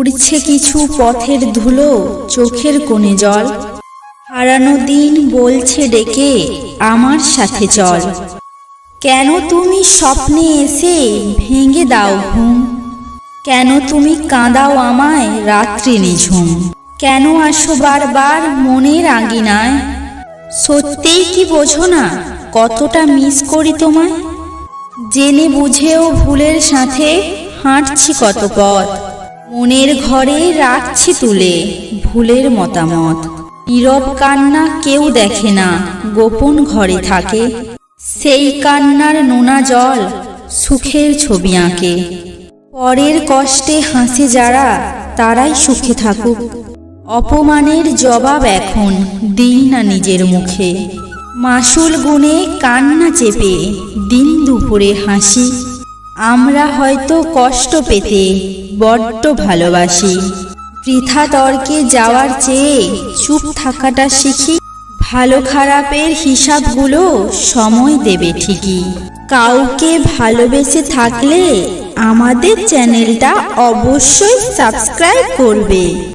উড়ছে কিছু পথের ধুলো, চোখের কোণে জল। হারানো দিন বলছে ডেকে আমার সাথে চল। কেন তুমি স্বপ্নে এসে ভেঙে দাও ঘুম? কেন তুমি কাঁদাও আমায় রাত্রি নিঝুম? কেন আসো বারবার মনের আঙিনায়? সত্যিই কি বোঝো না কতটা মিস করি তোমায়? জেনে বুঝেও ভুলের সাথে হাঁটছি কত পথ। মনের ঘরে রাখছি তুলে ভুলের মতামত। নীরব কান্না কেউ দেখে না, গোপন ঘরে থাকে। সেই কান্নার নোনা জল সুখের ছবি আঁকে। পরের কষ্টে হাসে যারা, তারাই সুখে থাকুক। অপমানের জবাব এখন দিই না নিজের মুখে। মাসুল গুনে কান্না চেপে দিন দুপুরে হাসি। আমরা হয়তো কষ্ট পেতে বড্ড ভালোবাসি। বৃথা তর্কে যাওয়ার চেয়ে চুপ থাকাটা শিখি। ভালো খারাপের হিসাবগুলো সময় দেবে ঠিকই। কাউকে ভালোবেসে থাকলে আমাদের চ্যানেলটা অবশ্যই সাবস্ক্রাইব করবে।